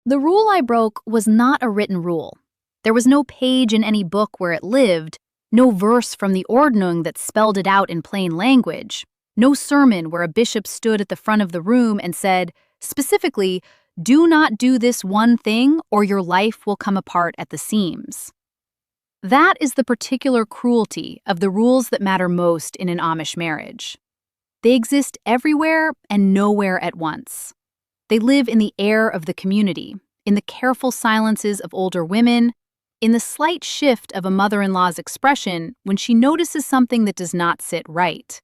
The rule I broke was not a written rule. There was no page in any book where it lived, no verse from the Ordnung that spelled it out in plain language, no sermon where a bishop stood at the front of the room and said, specifically, "Do not do this one thing or your life will come apart at the seams." That is the particular cruelty of the rules that matter most in an Amish marriage. They exist everywhere and nowhere at once. They live in the air of the community, in the careful silences of older women, in the slight shift of a mother-in-law's expression when she notices something that does not sit right,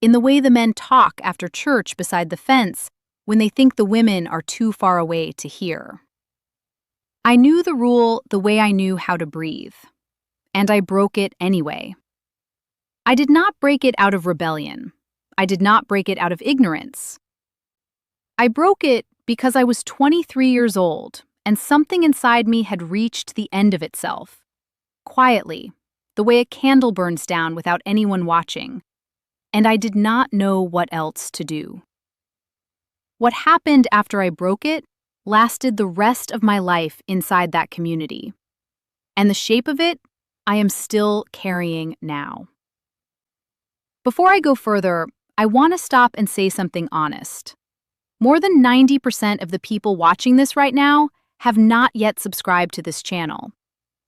in the way the men talk after church beside the fence when they think the women are too far away to hear. I knew the rule the way I knew how to breathe, and I broke it anyway. I did not break it out of rebellion. I did not break it out of ignorance. I broke it because I was 23 years old and something inside me had reached the end of itself. Quietly, the way a candle burns down without anyone watching, and I did not know what else to do. What happened after I broke it lasted the rest of my life inside that community, and the shape of it I am still carrying now. Before I go further, I want to stop and say something honest. More than 90% of the people watching this right now have not yet subscribed to this channel.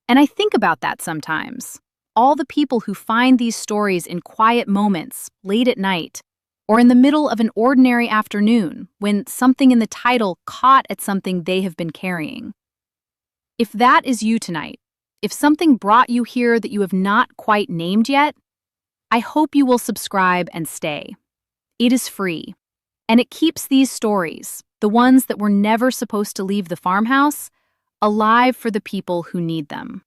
And I think about that sometimes. All the people who find these stories in quiet moments, late at night, or in the middle of an ordinary afternoon when something in the title caught at something they have been carrying. If that is you tonight, if something brought you here that you have not quite named yet, I hope you will subscribe and stay. It is free, and it keeps these stories, the ones that were never supposed to leave the farmhouse, alive for the people who need them.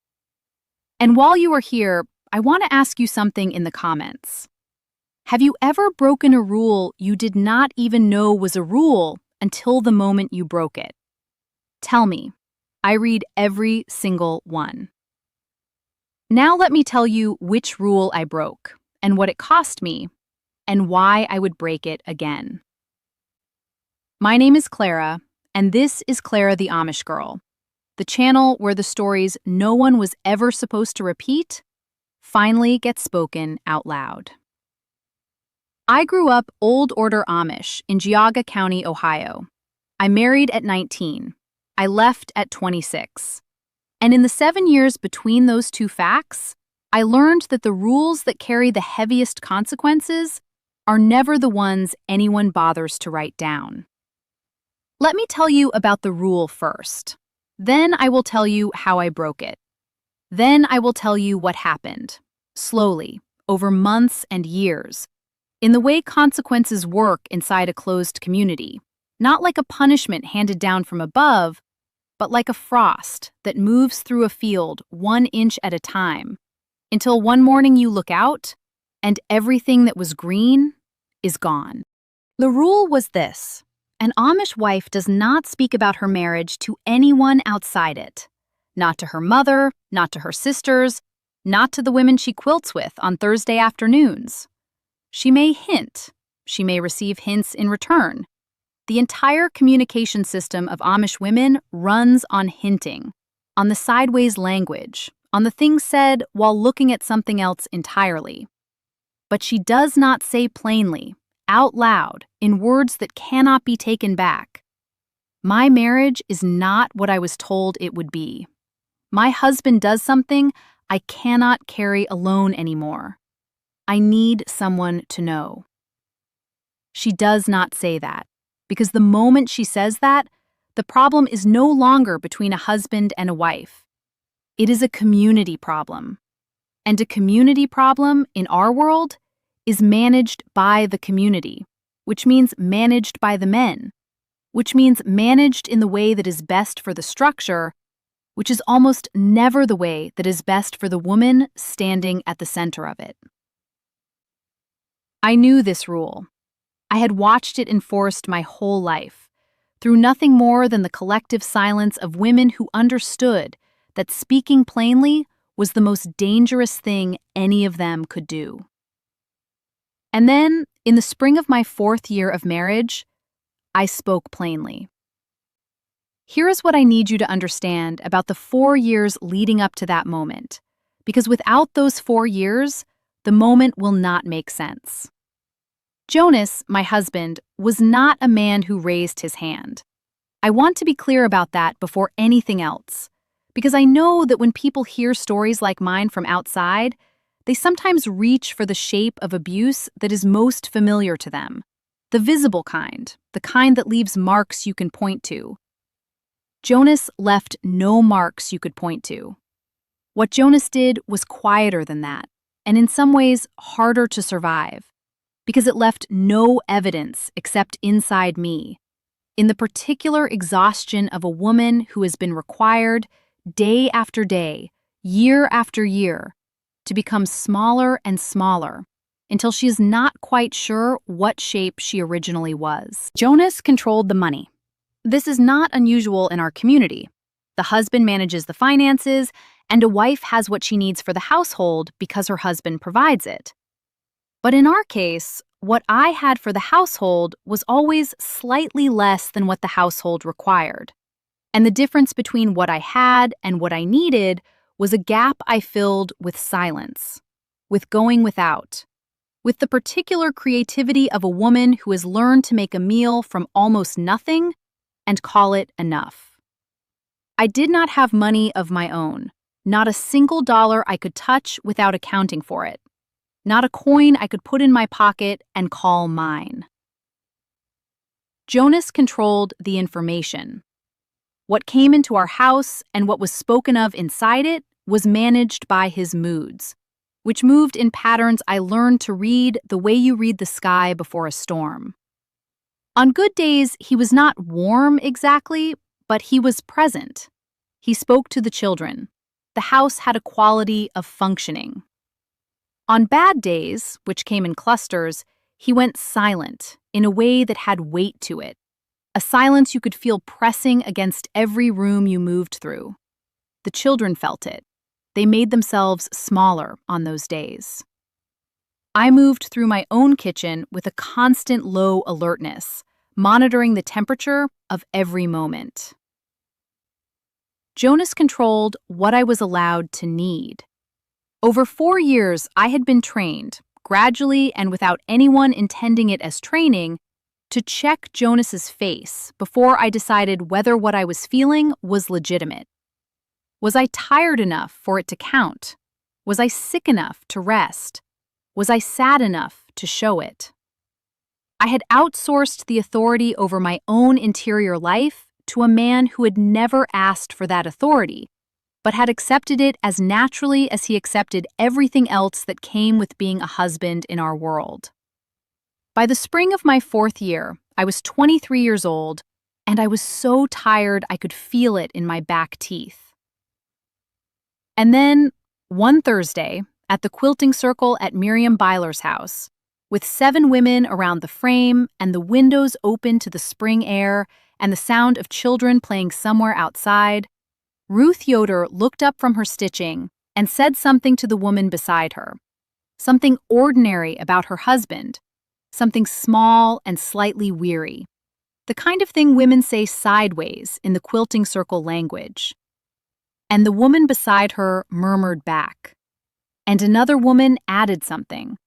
And while you are here, I want to ask you something in the comments. Have you ever broken a rule you did not even know was a rule until the moment you broke it? Tell me. I read every single one. Now let me tell you which rule I broke, and what it cost me, and why I would break it again. My name is Clara, and this is Clara the Amish Girl, the channel where the stories no one was ever supposed to repeat finally get spoken out loud. I grew up Old Order Amish in Geauga County, Ohio. I married at 19. I left at 26. And in the 7 years between those two facts, I learned that the rules that carry the heaviest consequences are never the ones anyone bothers to write down. Let me tell you about the rule first. Then I will tell you how I broke it. Then I will tell you what happened, slowly, over months and years, in the way consequences work inside a closed community, not like a punishment handed down from above, but like a frost that moves through a field 1 inch at a time, until one morning you look out, and everything that was green is gone. The rule was this: an Amish wife does not speak about her marriage to anyone outside it. Not to her mother, not to her sisters, not to the women she quilts with on Thursday afternoons. She may hint. She may receive hints in return. The entire communication system of Amish women runs on hinting, on the sideways language, on the things said while looking at something else entirely. But she does not say plainly, out loud, in words that cannot be taken back, "My marriage is not what I was told it would be. My husband does something I cannot carry alone anymore. I need someone to know." She does not say that, because the moment she says that, the problem is no longer between a husband and a wife. It is a community problem. And a community problem in our world is managed by the community, which means managed by the men, which means managed in the way that is best for the structure, which is almost never the way that is best for the woman standing at the center of it. I knew this rule. I had watched it enforced my whole life, through nothing more than the collective silence of women who understood that speaking plainly was the most dangerous thing any of them could do. And then, in the spring of my 4th year of marriage, I spoke plainly. Here is what I need you to understand about the 4 years leading up to that moment, because without those 4 years, the moment will not make sense. Jonas, my husband, was not a man who raised his hand. I want to be clear about that before anything else, because I know that when people hear stories like mine from outside, they sometimes reach for the shape of abuse that is most familiar to them, the visible kind, the kind that leaves marks you can point to. Jonas left no marks you could point to. What Jonas did was quieter than that, and in some ways harder to survive, because it left no evidence except inside me, in the particular exhaustion of a woman who has been required, day after day, year after year, to become smaller and smaller, until she is not quite sure what shape she originally was. Jonas controlled the money. This is not unusual in our community. The husband manages the finances, and a wife has what she needs for the household because her husband provides it. But in our case, what I had for the household was always slightly less than what the household required. And the difference between what I had and what I needed was a gap I filled with silence, with going without, with the particular creativity of a woman who has learned to make a meal from almost nothing and call it enough. I did not have money of my own, not a single dollar I could touch without accounting for it, not a coin I could put in my pocket and call mine. Jonas controlled the information. What came into our house and what was spoken of inside it was managed by his moods, which moved in patterns I learned to read the way you read the sky before a storm. On good days, he was not warm exactly, but he was present. He spoke to the children. The house had a quality of functioning. On bad days, which came in clusters, he went silent in a way that had weight to it, a silence you could feel pressing against every room you moved through. The children felt it. They made themselves smaller on those days. I moved through my own kitchen with a constant low alertness, monitoring the temperature of every moment. Jonas controlled what I was allowed to need. Over 4 years, I had been trained, gradually and without anyone intending it as training, to check Jonas's face before I decided whether what I was feeling was legitimate. Was I tired enough for it to count? Was I sick enough to rest? Was I sad enough to show it? I had outsourced the authority over my own interior life to a man who had never asked for that authority, but had accepted it as naturally as he accepted everything else that came with being a husband in our world. By the spring of my 4th year, I was 23 years old, and I was so tired I could feel it in my back teeth. And then, one Thursday, at the quilting circle at Miriam Byler's house, with 7 women around the frame and the windows open to the spring air and the sound of children playing somewhere outside, Ruth Yoder looked up from her stitching and said something to the woman beside her, something ordinary about her husband, something small and slightly weary, the kind of thing women say sideways in the quilting circle language. And the woman beside her murmured back, and another woman added something.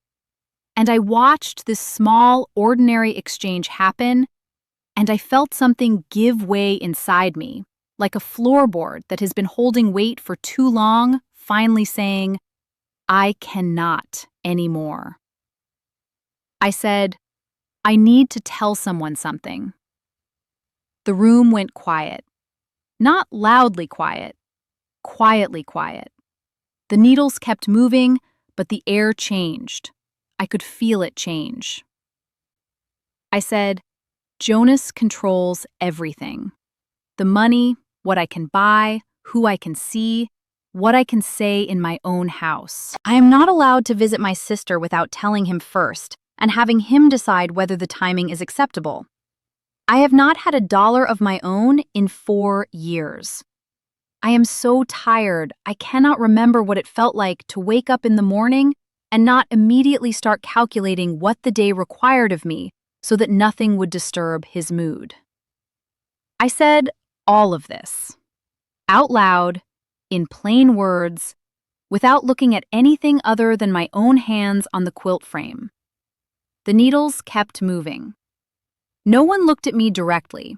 And I watched this small, ordinary exchange happen, and I felt something give way inside me, like a floorboard that has been holding weight for too long, finally saying, I cannot anymore. I said, I need to tell someone something. The room went quiet. Not loudly quiet, quietly quiet. The needles kept moving, but the air changed. I could feel it change. I said, Jonas controls everything. The money, what I can buy, who I can see, what I can say in my own house. I am not allowed to visit my sister without telling him first and having him decide whether the timing is acceptable. I have not had $1 of my own in 4 years. I am so tired, I cannot remember what it felt like to wake up in the morning and not immediately start calculating what the day required of me so that nothing would disturb his mood. I said, All of this. Out loud, in plain words, without looking at anything other than my own hands on the quilt frame. The needles kept moving. No one looked at me directly.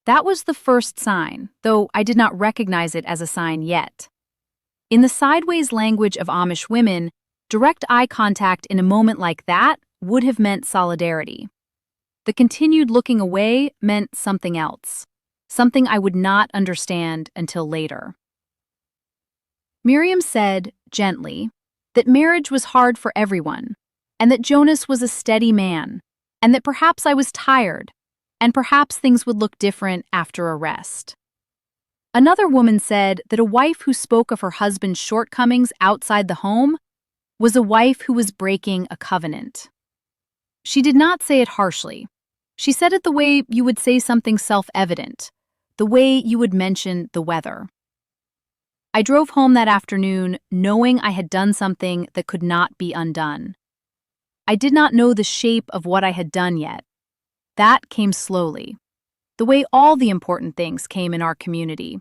That was the first sign, though I did not recognize it as a sign yet. In the sideways language of Amish women, direct eye contact in a moment like that would have meant solidarity. The continued looking away meant something else, something I would not understand until later. Miriam said, gently, that marriage was hard for everyone, and that Jonas was a steady man, and that perhaps I was tired, and perhaps things would look different after a rest. Another woman said that a wife who spoke of her husband's shortcomings outside the home was a wife who was breaking a covenant. She did not say it harshly. She said it the way you would say something self-evident, the way you would mention the weather. I drove home that afternoon knowing I had done something that could not be undone. I did not know the shape of what I had done yet. That came slowly, the way all the important things came in our community,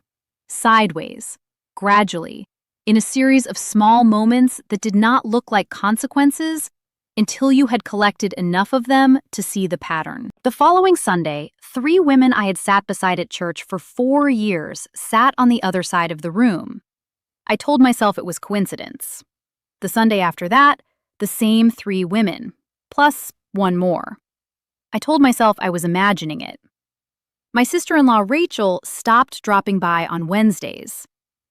sideways, gradually, in a series of small moments that did not look like consequences until you had collected enough of them to see the pattern. The following Sunday, 3 women I had sat beside at church for 4 years sat on the other side of the room. I told myself it was coincidence. The Sunday after that, the same 3 women, plus 1 more. I told myself I was imagining it. My sister-in-law Rachel stopped dropping by on Wednesdays.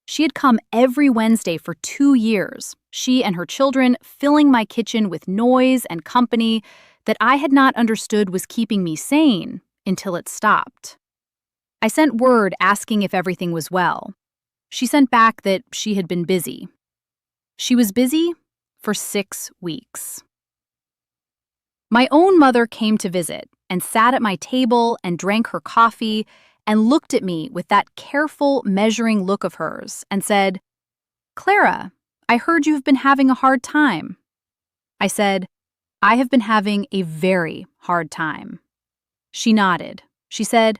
She had come every Wednesday for 2 years, she and her children filling my kitchen with noise and company that I had not understood was keeping me sane until it stopped. I sent word asking if everything was well. She sent back that she had been busy. She was busy for 6 weeks. My own mother came to visit and sat at my table and drank her coffee and looked at me with that careful, measuring look of hers and said, "Clara, I heard you have been having a hard time." I said, "I have been having a very hard time." She nodded. She said,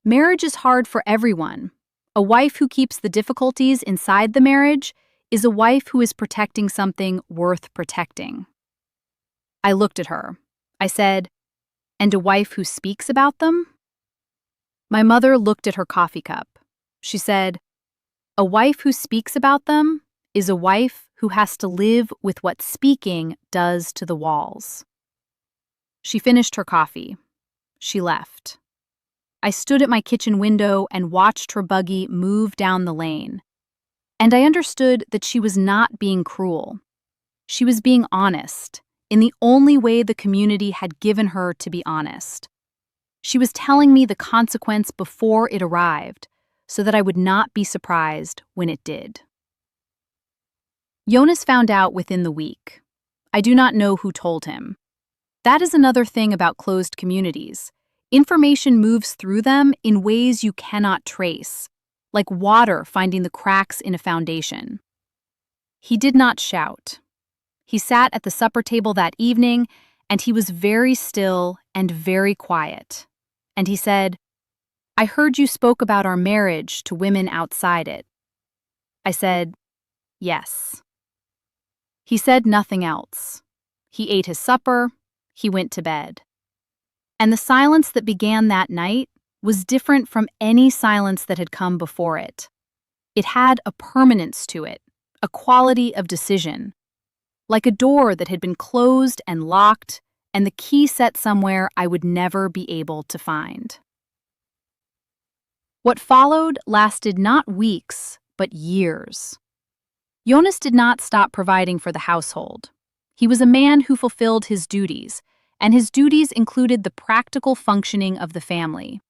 "Marriage is hard for everyone. A wife who keeps the difficulties inside the marriage is a wife who is protecting something worth protecting." I looked at her. I said, "And a wife who speaks about them?" My mother looked at her coffee cup. She said, "A wife who speaks about them is a wife who has to live with what speaking does to the walls." She finished her coffee. She left. I stood at my kitchen window and watched her buggy move down the lane. And I understood that she was not being cruel. She was being honest, in the only way the community had given her to be honest. She was telling me the consequence before it arrived, so that I would not be surprised when it did. Jonas found out within the week. I do not know who told him. That is another thing about closed communities. Information moves through them in ways you cannot trace, like water finding the cracks in a foundation. He did not shout. He sat at the supper table that evening, and he was very still and very quiet. And he said, "I heard you spoke about our marriage to women outside it." I said, "Yes." He said nothing else. He ate his supper. He went to bed. And the silence that began that night was different from any silence that had come before it. It had a permanence to it, a quality of decision, like a door that had been closed and locked, and the key set somewhere I would never be able to find. What followed lasted not weeks, but years. Jonas did not stop providing for the household. He was a man who fulfilled his duties, and his duties included the practical functioning of the family.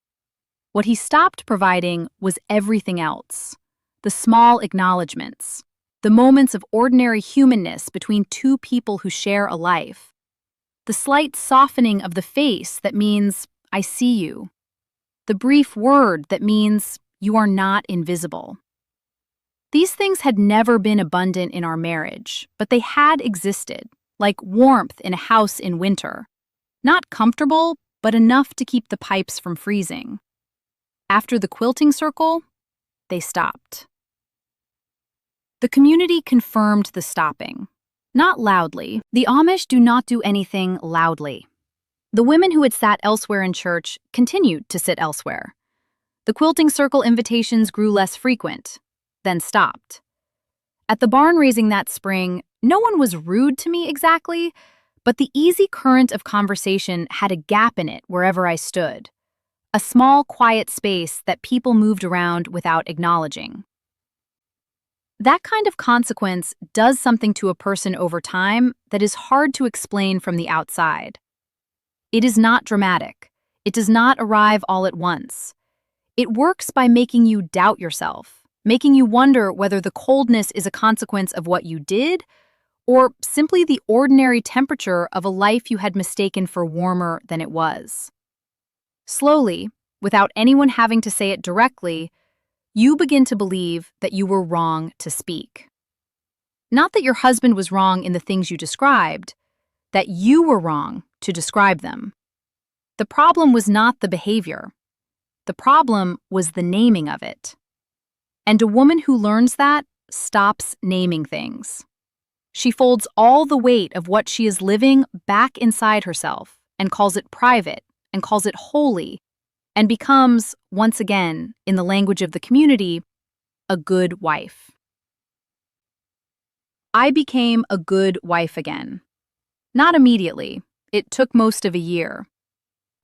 What he stopped providing was everything else: the small acknowledgments, the moments of ordinary humanness between 2 people who share a life, the slight softening of the face that means, "I see you," the brief word that means, "You are not invisible." These things had never been abundant in our marriage, but they had existed, like warmth in a house in winter. Not comfortable, but enough to keep the pipes from freezing. After the quilting circle, they stopped. The community confirmed the stopping. Not loudly. The Amish do not do anything loudly. The women who had sat elsewhere in church continued to sit elsewhere. The quilting circle invitations grew less frequent, then stopped. At the barn raising that spring, no one was rude to me exactly, but the easy current of conversation had a gap in it wherever I stood. A small, quiet space that people moved around without acknowledging. That kind of consequence does something to a person over time that is hard to explain from the outside. It is not dramatic. It does not arrive all at once. It works by making you doubt yourself, making you wonder whether the coldness is a consequence of what you did or simply the ordinary temperature of a life you had mistaken for warmer than it was. Slowly, without anyone having to say it directly, you begin to believe that you were wrong to speak. Not that your husband was wrong in the things you described, that you were wrong to describe them. The problem was not the behavior. The problem was the naming of it. And a woman who learns that stops naming things. She folds all the weight of what she is living back inside herself and calls it private and calls it holy and becomes, once again, in the language of the community, a good wife. I became a good wife again. Not immediately. It took most of a year.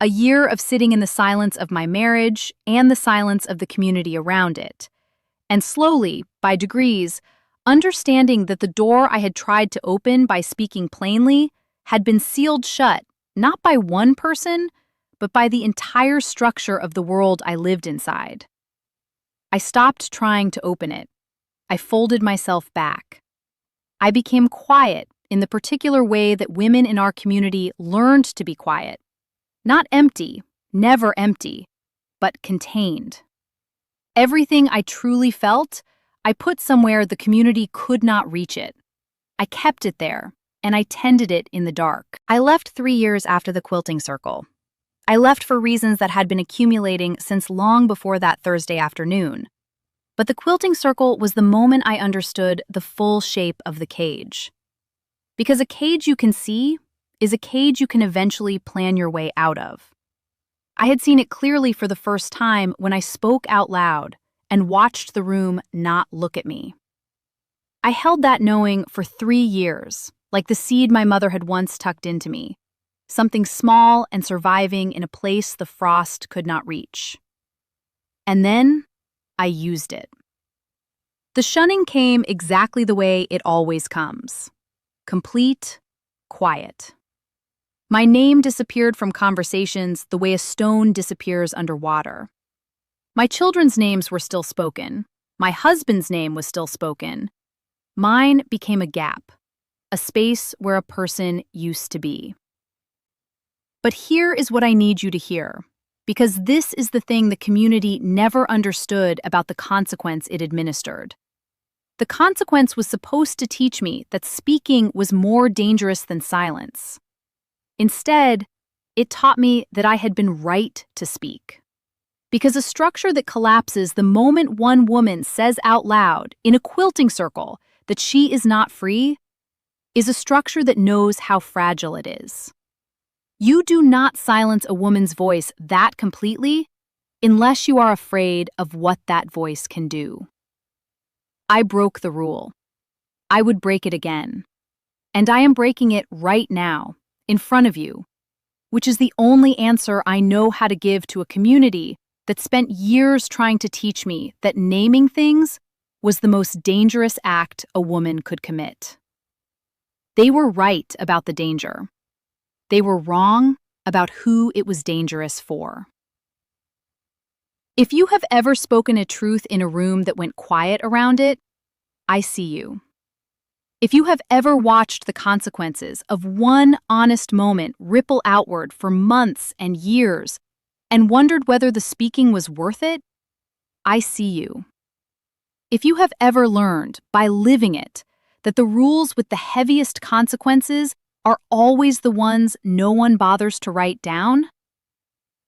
A year of sitting in the silence of my marriage and the silence of the community around it. And slowly, by degrees, understanding that the door I had tried to open by speaking plainly had been sealed shut, not by one person, but by the entire structure of the world I lived inside. I stopped trying to open it. I folded myself back. I became quiet in the particular way that women in our community learned to be quiet. Not empty, never empty, but contained. Everything I truly felt, I put somewhere the community could not reach it. I kept it there, and I tended it in the dark. I left 3 years after the quilting circle. I left for reasons that had been accumulating since long before that Thursday afternoon. But the quilting circle was the moment I understood the full shape of the cage. Because a cage you can see is a cage you can eventually plan your way out of. I had seen it clearly for the first time when I spoke out loud and watched the room not look at me. I held that knowing for 3 years, like the seed my mother had once tucked into me, something small and surviving in a place the frost could not reach. And then I used it. The shunning came exactly the way it always comes. Complete, quiet. My name disappeared from conversations the way a stone disappears underwater. My children's names were still spoken. My husband's name was still spoken. Mine became a gap, a space where a person used to be. But here is what I need you to hear, because this is the thing the community never understood about the consequence it administered. The consequence was supposed to teach me that speaking was more dangerous than silence. Instead, it taught me that I had been right to speak. Because a structure that collapses the moment one woman says out loud in a quilting circle that she is not free is a structure that knows how fragile it is. You do not silence a woman's voice that completely unless you are afraid of what that voice can do. I broke the rule. I would break it again. And I am breaking it right now, in front of you, which is the only answer I know how to give to a community that spent years trying to teach me that naming things was the most dangerous act a woman could commit. They were right about the danger. They were wrong about who it was dangerous for. If you have ever spoken a truth in a room that went quiet around it, I see you. If you have ever watched the consequences of one honest moment ripple outward for months and years and wondered whether the speaking was worth it, I see you. If you have ever learned, by living it, that the rules with the heaviest consequences are always the ones no one bothers to write down,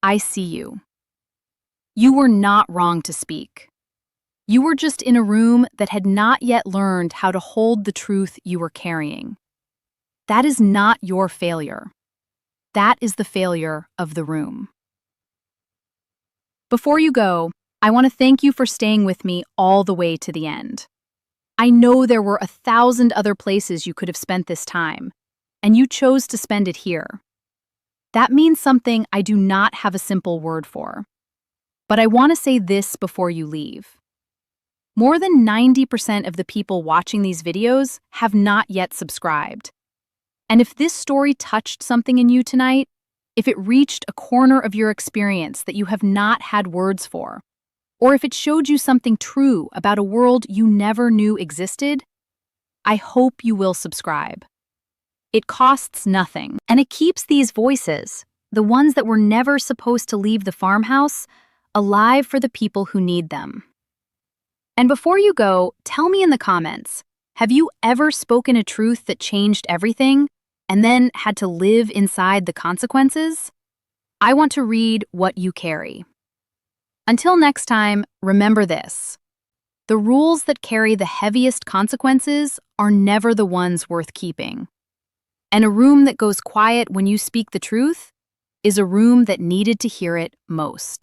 I see you. You were not wrong to speak. You were just in a room that had not yet learned how to hold the truth you were carrying. That is not your failure. That is the failure of the room. Before you go, I want to thank you for staying with me all the way to the end. I know there were 1,000 other places you could have spent this time, and you chose to spend it here. That means something I do not have a simple word for. But I want to say this before you leave. More than 90% of the people watching these videos have not yet subscribed. And if this story touched something in you tonight, if it reached a corner of your experience that you have not had words for, or if it showed you something true about a world you never knew existed, I hope you will subscribe. It costs nothing, and it keeps these voices, the ones that were never supposed to leave the farmhouse, alive for the people who need them. And before you go, tell me in the comments, have you ever spoken a truth that changed everything and then had to live inside the consequences? I want to read what you carry. Until next time, remember this. The rules that carry the heaviest consequences are never the ones worth keeping. And a room that goes quiet when you speak the truth is a room that needed to hear it most.